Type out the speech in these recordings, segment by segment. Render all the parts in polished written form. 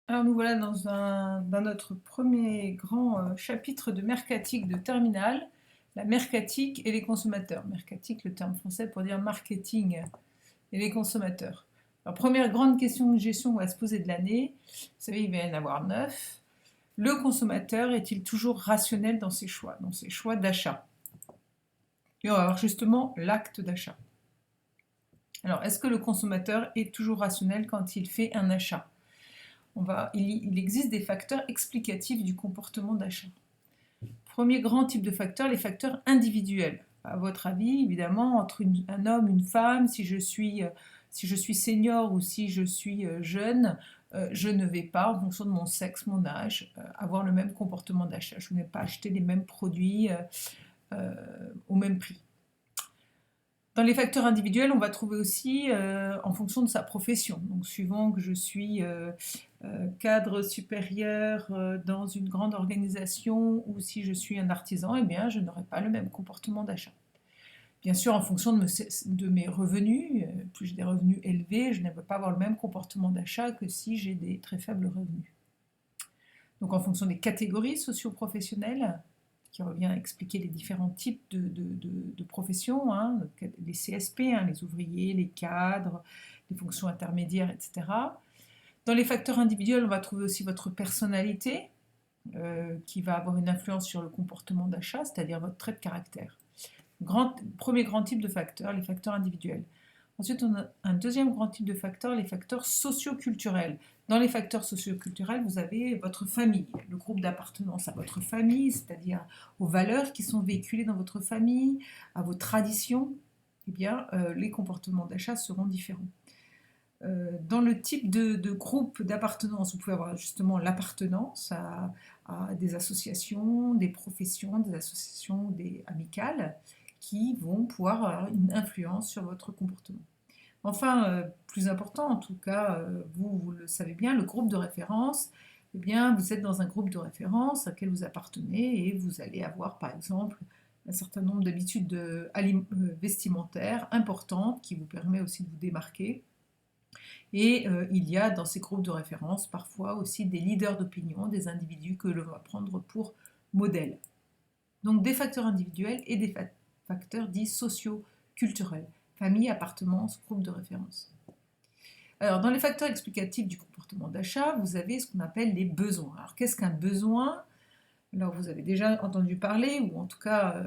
Alors nous voilà dans notre premier grand chapitre de mercatique de terminale, la mercatique et les consommateurs. Mercatique, le terme français pour dire marketing et les consommateurs. Alors première grande question de gestion qu'on va se poser de l'année, vous savez il va y en avoir 9. Le consommateur est-il toujours rationnel dans ses choix d'achat? Et on va voir justement l'acte d'achat. Alors est-ce que le consommateur est toujours rationnel quand il fait un achat? Il existe des facteurs explicatifs du comportement d'achat. Premier grand type de facteur, les facteurs individuels. À votre avis, évidemment, entre un homme, une femme, si je suis senior ou si je suis jeune, je ne vais pas, en fonction de mon sexe, mon âge, avoir le même comportement d'achat. Je ne vais pas acheter les mêmes produits au même prix. Dans les facteurs individuels, on va trouver aussi en fonction de sa profession. Donc, suivant que je suis cadre supérieur dans une grande organisation ou si je suis un artisan, eh bien, je n'aurai pas le même comportement d'achat. Bien sûr, en fonction de mes revenus, plus j'ai des revenus élevés, je ne vais pas avoir le même comportement d'achat que si j'ai des très faibles revenus. Donc, en fonction des catégories socio-professionnelles, qui revient à expliquer les différents types de professions, hein, les CSP, hein, les ouvriers, les cadres, les fonctions intermédiaires, etc. Dans les facteurs individuels, on va trouver aussi votre personnalité, qui va avoir une influence sur le comportement d'achat, c'est-à-dire votre trait de caractère. Premier grand type de facteurs, les facteurs individuels. Ensuite, on a un deuxième grand type de facteurs, les facteurs socio-culturels. Dans les facteurs socio-culturels, vous avez votre famille, le groupe d'appartenance à votre famille, c'est-à-dire aux valeurs qui sont véhiculées dans votre famille, à vos traditions. Eh bien, les comportements d'achat seront différents. Dans le type de groupe d'appartenance, vous pouvez avoir justement l'appartenance à des associations, des professions, des associations amicales qui vont pouvoir avoir une influence sur votre comportement. Enfin, plus important, en tout cas, vous le savez bien, le groupe de référence, eh bien, vous êtes dans un groupe de référence auquel vous appartenez et vous allez avoir, par exemple, un certain nombre d'habitudes vestimentaires importantes qui vous permet aussi de vous démarquer. Et il y a dans ces groupes de référence parfois aussi des leaders d'opinion, des individus que l'on va prendre pour modèle. Donc des facteurs individuels et des facteurs dits socio-culturels, famille, appartenance, groupe de référence. Alors dans les facteurs explicatifs du comportement d'achat, vous avez ce qu'on appelle les besoins. Alors qu'est-ce qu'un besoin? Alors vous avez déjà entendu parler, ou en tout cas,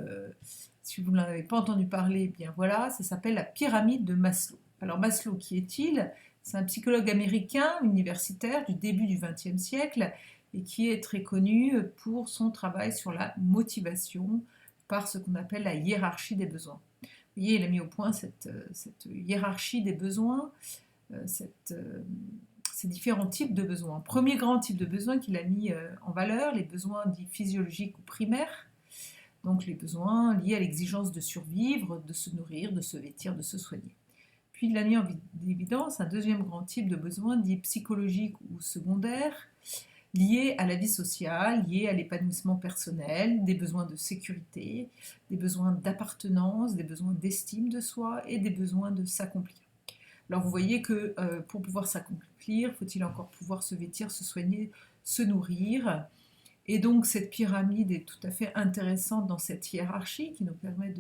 si vous n'en avez pas entendu parler, eh bien voilà, ça s'appelle la pyramide de Maslow. Alors Maslow, qui est-il? C'est un psychologue américain, universitaire du début du XXe siècle, et qui est très connu pour son travail sur la motivation par ce qu'on appelle la hiérarchie des besoins. Vous voyez, il a mis au point cette hiérarchie des besoins, ces différents types de besoins. Premier grand type de besoin qu'il a mis en valeur, les besoins dits physiologiques ou primaires, donc les besoins liés à l'exigence de survivre, de se nourrir, de se vêtir, de se soigner. Puis il a mis en évidence un deuxième grand type de besoins dits psychologiques ou secondaires, liés à la vie sociale, liés à l'épanouissement personnel, des besoins de sécurité, des besoins d'appartenance, des besoins d'estime de soi et des besoins de s'accomplir. Alors vous voyez que pour pouvoir s'accomplir, faut-il encore pouvoir se vêtir, se soigner, se nourrir. Et donc cette pyramide est tout à fait intéressante dans cette hiérarchie qui nous permet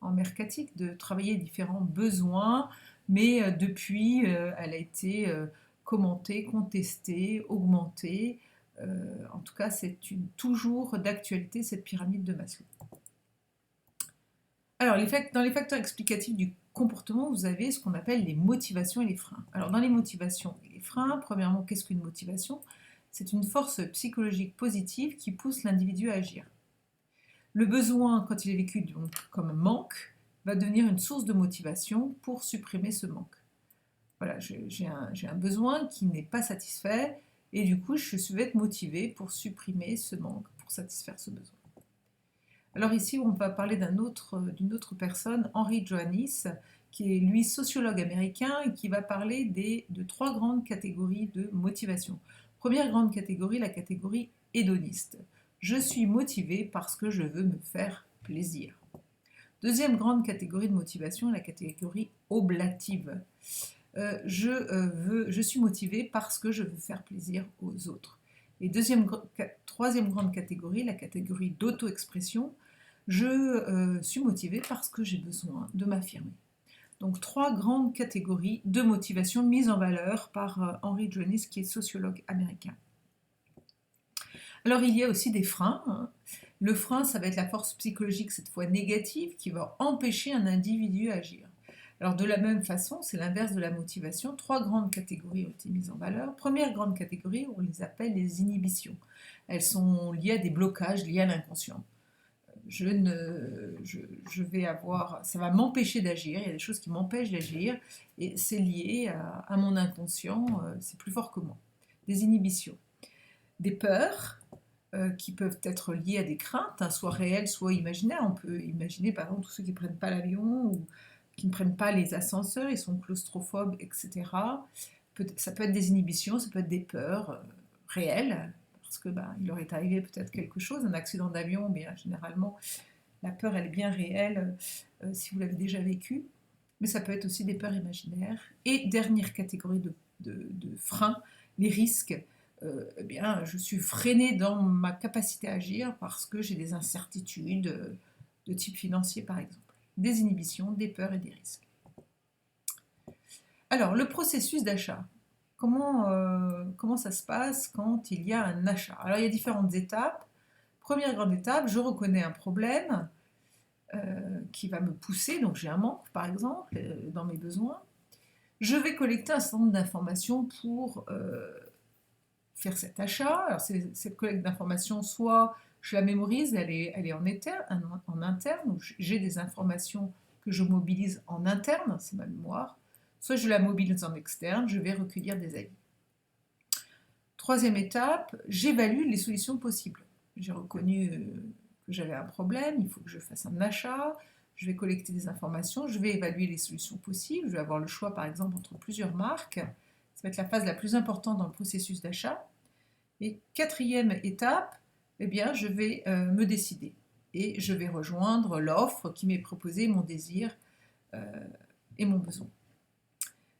en mercatique de travailler différents besoins, mais depuis elle a été commentée, contestée, augmentée. En tout cas, c'est toujours d'actualité cette pyramide de Maslow. Alors, dans les facteurs explicatifs du comportement, vous avez ce qu'on appelle les motivations et les freins. Alors, dans les motivations et les freins, premièrement, qu'est-ce qu'une motivation? C'est une force psychologique positive qui pousse l'individu à agir. Le besoin, quand il est vécu donc, comme un manque, va devenir une source de motivation pour supprimer ce manque. Voilà, j'ai un besoin qui n'est pas satisfait et du coup, je vais être motivé pour supprimer ce manque, pour satisfaire ce besoin. Alors ici, on va parler d'une autre personne, Henry Johannis, qui est lui sociologue américain et qui va parler de trois grandes catégories de motivation. Première grande catégorie, la catégorie hédoniste. Je suis motivé parce que je veux me faire plaisir. Deuxième grande catégorie de motivation, la catégorie oblative. je suis motivé parce que je veux faire plaisir aux autres. Et troisième grande catégorie, la catégorie d'auto-expression, je suis motivé parce que j'ai besoin de m'affirmer. Donc 3 grandes catégories de motivation mises en valeur par Henry Jonas, qui est sociologue américain. Alors il y a aussi des freins, hein. Le frein, ça va être la force psychologique, cette fois négative, qui va empêcher un individu à agir. Alors de la même façon, c'est l'inverse de la motivation. 3 grandes catégories ont été mises en valeur. Première grande catégorie, on les appelle les inhibitions. Elles sont liées à des blocages liés à l'inconscient. Ça va m'empêcher d'agir, il y a des choses qui m'empêchent d'agir, et c'est lié à mon inconscient, c'est plus fort que moi. Des inhibitions. Des peurs, qui peuvent être liées à des craintes, hein, soit réelles, soit imaginaires. On peut imaginer par exemple tous ceux qui ne prennent pas l'avion ou qui ne prennent pas les ascenseurs, ils sont claustrophobes, etc. Ça peut être des inhibitions, ça peut être des peurs réelles, parce que il leur est arrivé peut-être quelque chose, un accident d'avion, mais généralement la peur elle est bien réelle si vous l'avez déjà vécu, mais ça peut être aussi des peurs imaginaires. Et dernière catégorie de freins, les risques. Je suis freinée dans ma capacité à agir parce que j'ai des incertitudes de type financier par exemple. Des inhibitions, des peurs et des risques. Alors, le processus d'achat. Comment ça se passe quand il y a un achat? Alors, il y a différentes étapes. Première grande étape, je reconnais un problème qui va me pousser, donc j'ai un manque par exemple dans mes besoins. Je vais collecter un certain nombre d'informations pour faire cet achat. Alors, cette collecte d'informations, soit je la mémorise, elle est en interne, donc j'ai des informations que je mobilise en interne, c'est ma mémoire, soit je la mobilise en externe, je vais recueillir des avis. Troisième étape, j'évalue les solutions possibles. J'ai reconnu que j'avais un problème, il faut que je fasse un achat, je vais collecter des informations, je vais évaluer les solutions possibles, je vais avoir le choix par exemple entre plusieurs marques, ça va être la phase la plus importante dans le processus d'achat. Et quatrième étape, je vais me décider et je vais rejoindre l'offre qui m'est proposée, mon désir et mon besoin.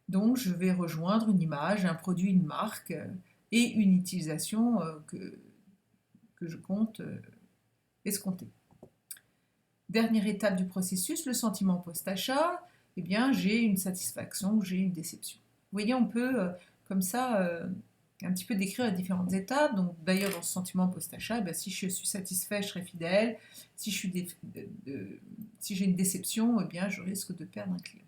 Donc je vais rejoindre une image, un produit, une marque et une utilisation que je compte escompter. Dernière étape du processus, le sentiment post-achat, j'ai une satisfaction ou j'ai une déception. Vous voyez, on peut comme ça un petit peu décrire les différentes étapes. Donc, d'ailleurs, dans ce sentiment post-achat, si je suis satisfait, je serai fidèle. Si j'ai une déception, je risque de perdre un client.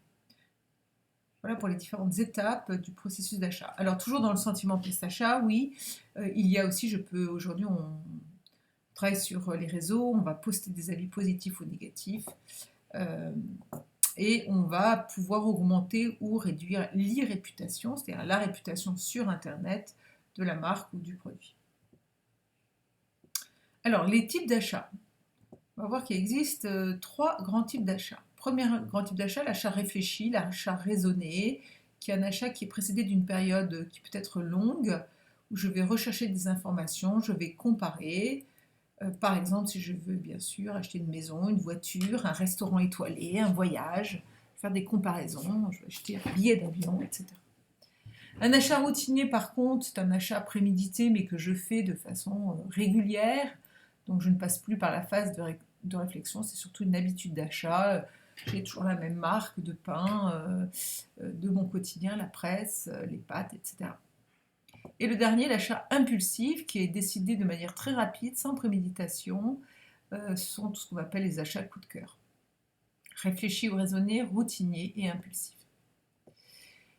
Voilà pour les différentes étapes du processus d'achat. Alors, toujours dans le sentiment post-achat, oui, il y a aussi, aujourd'hui, on travaille sur les réseaux, on va poster des avis positifs ou négatifs. Et on va pouvoir augmenter ou réduire l'e-réputation, c'est-à-dire la réputation sur Internet de la marque ou du produit. Alors, les types d'achat. On va voir qu'il existe 3 grands types d'achat. Premier grand type d'achat, l'achat réfléchi, l'achat raisonné, qui est un achat qui est précédé d'une période qui peut être longue, où je vais rechercher des informations, je vais comparer. Par exemple, si je veux bien sûr acheter une maison, une voiture, un restaurant étoilé, un voyage, faire des comparaisons, je vais acheter un billet d'avion, etc. Un achat routinier, par contre, c'est un achat prémédité, mais que je fais de façon régulière. Donc je ne passe plus par la phase de réflexion, c'est surtout une habitude d'achat. J'ai toujours la même marque de pain, de mon quotidien, la presse, les pâtes, etc. Et le dernier, l'achat impulsif, qui est décidé de manière très rapide, sans préméditation, sont tout ce qu'on appelle les achats coup de cœur. Réfléchi ou raisonné, routinier et impulsif.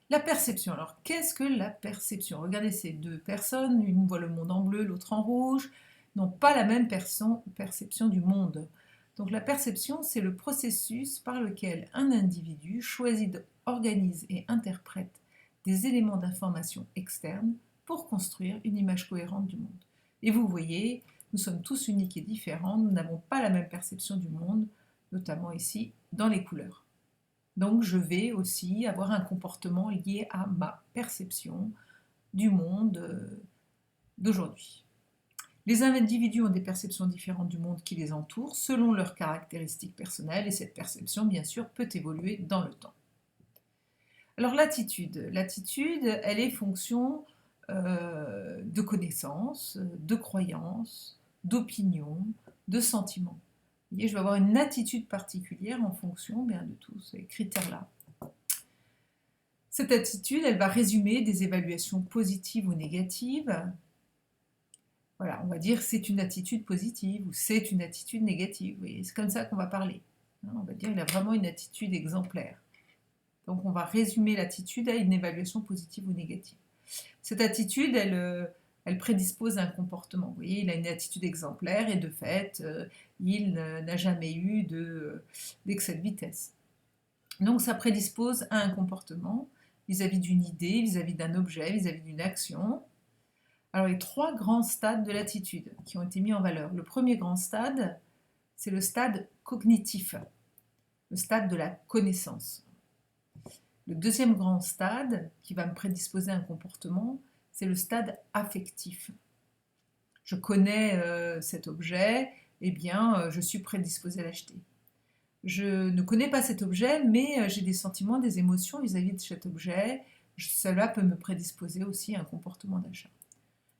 La perception. Alors, qu'est-ce que la perception? Regardez ces 2 personnes, une voit le monde en bleu, l'autre en rouge, n'ont pas la même perception du monde. Donc la perception, c'est le processus par lequel un individu choisit, organise et interprète des éléments d'information externes pour construire une image cohérente du monde. Et vous voyez, nous sommes tous uniques et différents, nous n'avons pas la même perception du monde, notamment ici dans les couleurs. Donc je vais aussi avoir un comportement lié à ma perception du monde d'aujourd'hui. Les individus ont des perceptions différentes du monde qui les entoure selon leurs caractéristiques personnelles et cette perception, bien sûr, peut évoluer dans le temps. Alors l'attitude, elle est fonction de connaissances, de croyances, d'opinions, de sentiments. Vous voyez, je vais avoir une attitude particulière en fonction bien, de tous ces critères-là. Cette attitude, elle va résumer des évaluations positives ou négatives. Voilà, on va dire c'est une attitude positive ou c'est une attitude négative. Vous voyez, c'est comme ça qu'on va parler. On va dire il a vraiment une attitude exemplaire. Donc on va résumer l'attitude à une évaluation positive ou négative. Cette attitude, elle prédispose à un comportement. Vous voyez, il a une attitude exemplaire et de fait, il n'a jamais eu d'excès de vitesse. Donc ça prédispose à un comportement vis-à-vis d'une idée, vis-à-vis d'un objet, vis-à-vis d'une action. Alors les 3 grands stades de l'attitude qui ont été mis en valeur. Le premier grand stade, c'est le stade cognitif, le stade de la connaissance. Le deuxième grand stade, qui va me prédisposer à un comportement, c'est le stade affectif. Je connais cet objet, eh bien, je suis prédisposé à l'acheter. Je ne connais pas cet objet, mais j'ai des sentiments, des émotions vis-à-vis de cet objet. Cela peut me prédisposer aussi à un comportement d'achat.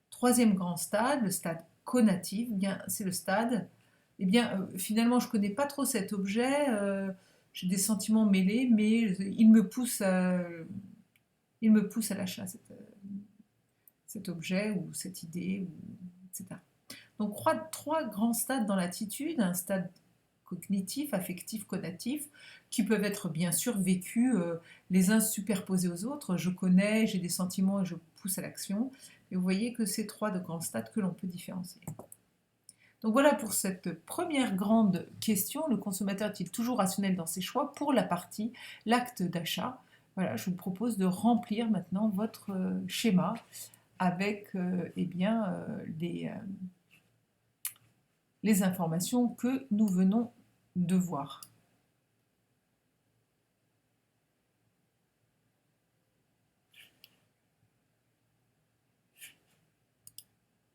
Troisième grand stade, le stade conatif, eh bien, c'est le stade, eh bien, finalement, je ne connais pas trop cet objet, j'ai des sentiments mêlés, mais il me pousse à l'achat, cet objet ou cette idée, etc. Donc, 3 grands stades dans l'attitude, un stade cognitif, affectif, conatif, qui peuvent être bien sûr vécus les uns superposés aux autres. Je connais, j'ai des sentiments et je pousse à l'action. Et vous voyez que c'est 3 de grands stades que l'on peut différencier. Donc voilà pour cette première grande question, le consommateur est-il toujours rationnel dans ses choix pour la partie l'acte d'achat. Voilà, je vous propose de remplir maintenant votre schéma avec les informations que nous venons de voir.